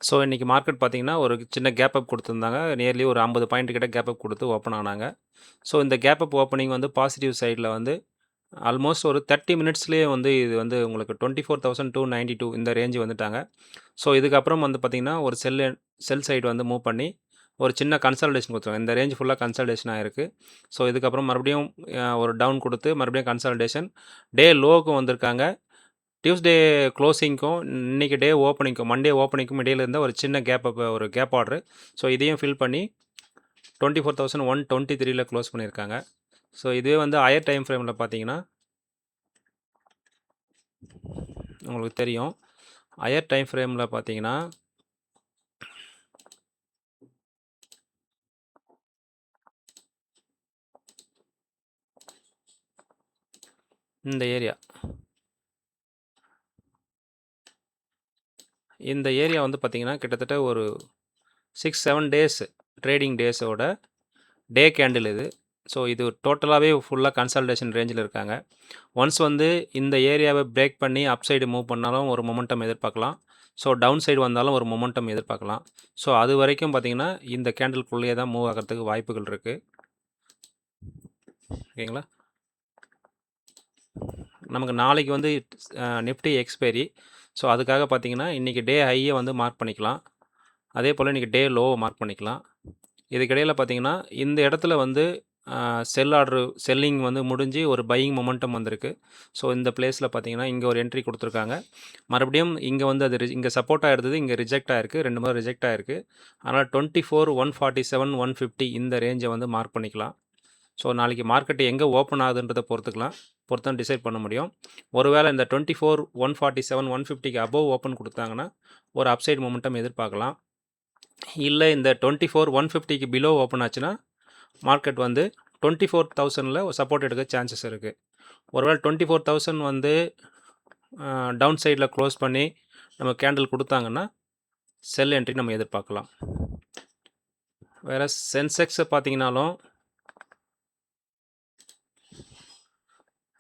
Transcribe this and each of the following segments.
So இன்றைக்கி market பார்த்தீங்கன்னா, ஒரு சின்ன கேப் அப் குடுத்துருந்தாங்க. நியர்லி ஒரு 50 பாயிண்ட் கிட்ட கேப் அப் குடுத்து ஓப்பன் ஆனாங்க. ஸோ இந்த கேப் அப் ஓப்பனிங் வந்து பாசிட்டிவ் சைட்ல வந்து ஆல்மோஸ்ட் ஒரு 30 மினிட்ஸ்லேயே வந்து இது வந்து உங்களுக்கு 24,292 இந்த ரேஞ்ச் வந்துட்டாங்க. ஸோ இதுக்கப்புறம் வந்து பார்த்தீங்கன்னா, ஒரு செல் சைடு வந்து மூவ் பண்ணி ஒரு சின்ன கன்சாலிடேஷன் குடுத்துருக்காங்க. இந்த ரேஞ்ச் ஃபுல்லா கன்சாலிடேஷன் ஆயிருக்கு. ஸோ இதுக்கப்புறம் மறுபடியும் ஒரு டவுன் குடுத்து மறுபடியும் கன்சாலிடேஷன். டே லோவுக்கும் வந்திருக்காங்க. டியூஸ்டே க்ளோசிங்க்கும் இன்னைக்கு டே ஓப்பனிங்க்கும் மண்டே ஓப்பனிங்க்கும் இடையில இருந்த ஒரு சின்ன ஒரு கேப் ஆர்டரு. ஸோ இதையும் ஃபில் பண்ணி 24,123ல க்ளோஸ் பண்ணியிருக்காங்க. ஸோ இதுவே வந்து ஹையர் டைம் ஃப்ரேமில் பார்த்தீங்கன்னா உங்களுக்கு தெரியும். ஹையர் டைம் ஃப்ரேமில் பார்த்தீங்கன்னா இந்த ஏரியா இந்த ஏரியா வந்து பார்த்தீங்கன்னா, கிட்டத்தட்ட ஒரு 6, 7 டேஸ் ட்ரேடிங் டேஸோட டே கேண்டில் இது. ஸோ இது டோட்டலாகவே ஃபுல்லாக கன்சாலிடேஷன் ரேஞ்சில் இருக்காங்க. ஒன்ஸ் வந்து இந்த ஏரியாவை பிரேக் பண்ணி அப் சைடு மூவ் பண்ணாலும் ஒரு மொமெண்டம் எதிர்பார்க்கலாம். ஸோ டவுன் சைடு வந்தாலும் ஒரு மொமெண்டம் எதிர்பார்க்கலாம். ஸோ அது வரைக்கும் பார்த்தீங்கன்னா, இந்த கேண்டில்குள்ளேயே தான் மூவ் ஆகிறதுக்கு வாய்ப்புகள் இருக்குது. ஓகேங்களா? நமக்கு நாளைக்கு வந்து நிஃப்டி எக்ஸ்பைரி. ஸோ அதுக்காக பார்த்தீங்கன்னா, இன்றைக்கி டே ஹையை வந்து மார்க் பண்ணிக்கலாம். அதே போல் இன்றைக்கி டே லோவை மார்க் பண்ணிக்கலாம். இதுக்கிடையில் பார்த்தீங்கன்னா, இந்த இடத்துல வந்து செல்லிங் வந்து முடிஞ்சு ஒரு பையிங் மொமெண்டம் வந்திருக்கு. ஸோ இந்த பிளேஸில் பார்த்தீங்கன்னா, இங்கே ஒரு என்ட்ரி கொடுத்துருக்காங்க. மறுபடியும் இங்கே வந்து அது இங்கே சப்போர்ட் ஆகிருந்தது, இங்கே ரிஜெக்ட் ஆகிருக்கு. 2 முறை ரிஜெக்ட் ஆகிருக்கு. அதனால் 24, 147, 150 இந்த ரேஞ்சை வந்து மார்க் பண்ணிக்கலாம். ஸோ நாளைக்கு மார்க்கெட் எங்கே ஓப்பன் ஆகுதுன்றதை பொறுத்து தான் டிசைட் பண்ண முடியும். ஒருவேளை இந்த 24, 147, 150க்கு அபோவ் ஓப்பன் கொடுத்தாங்கன்னா ஒரு அப்சைட் மொமெண்டம் எதிர்பார்க்கலாம். இல்லை இந்த 24, 150க்கு பிலோ ஓப்பன் ஆச்சுன்னா மார்க்கெட் வந்து 24,000ல் சப்போர்ட் எடுக்க சான்சஸ் இருக்குது. ஒருவேளை 24,000 வந்து டவுன் சைடில் க்ளோஸ் பண்ணி நம்ம கேண்டில் கொடுத்தாங்கன்னா செல் என்ட்ரி நம்ம எதிர்பார்க்கலாம். வேறு சென்செக்ஸை பார்த்தீங்கன்னாலும்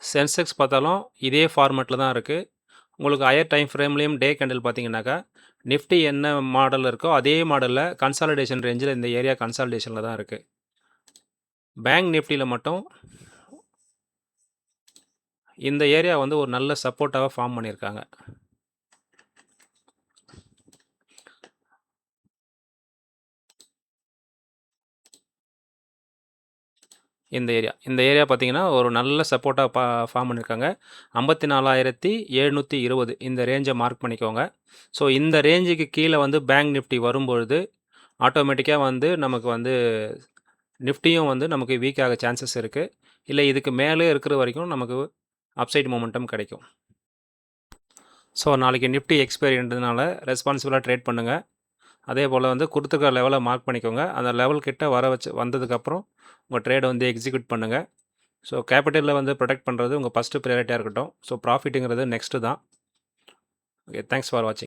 சென்செக்ஸ் பார்த்தாலும் இதே ஃபார்மேட்டில் தான் இருக்குது. உங்களுக்கு ஹையர் டைம் ஃப்ரேம்லேயும் டே கேண்டில் பார்த்தீங்கன்னாக்கா நிஃப்டி என்ன மாடல் இருக்கோ அதே மாடலில் கன்சாலிடேஷன் ரேஞ்சில் இந்த ஏரியா கன்சாலிடேஷனில் தான் இருக்குது. பேங்க் நிஃப்டியில் மட்டும் இந்த ஏரியா வந்து ஒரு நல்ல சப்போர்ட்டாக ஃபார்ம் பண்ணியிருக்காங்க. இந்த ஏரியா பார்த்தீங்கன்னா ஒரு நல்ல சப்போர்ட்டாக ஃபார்ம் பண்ணியிருக்காங்க. 54,720 இந்த ரேஞ்சை மார்க் பண்ணிக்கோங்க. ஸோ இந்த ரேஞ்சுக்கு கீழே வந்து பேங்க் நிஃப்டி வரும்பொழுது ஆட்டோமேட்டிக்காக வந்து நமக்கு வந்து நிஃப்டியும் வந்து நமக்கு வீக் ஆக சான்சஸ் இருக்குது. இல்லை இதுக்கு மேலே இருக்கிற வரைக்கும் நமக்கு அப்சைட் மொமெண்டம் கிடைக்கும். ஸோ நாளைக்கு நிஃப்டி எக்ஸ்பைரின்றதுனால ரெஸ்பான்சிபிளாக ட்ரேட் பண்ணுங்கள். அதே போல் வந்து கொடுத்துருக்க லெவலை மார்க் பண்ணிக்கோங்க. அந்த லெவல் கிட்ட வந்ததுக்கப்புறம் உங்கள் ட்ரேடை வந்து எக்ஸிக்யூட் பண்ணுங்கள். ஸோ கேபிட்டலில் வந்து ப்ரொடெக்ட் பண்ணுறது உங்கள் ஃபஸ்ட்டு ப்ரையாரிட்டியாக இருக்கட்டும். ஸோ ப்ராஃபிட்டுங்கிறது நெக்ஸ்ட்டு தான். ஓகே, தேங்க்ஸ் ஃபார் வாட்சிங்.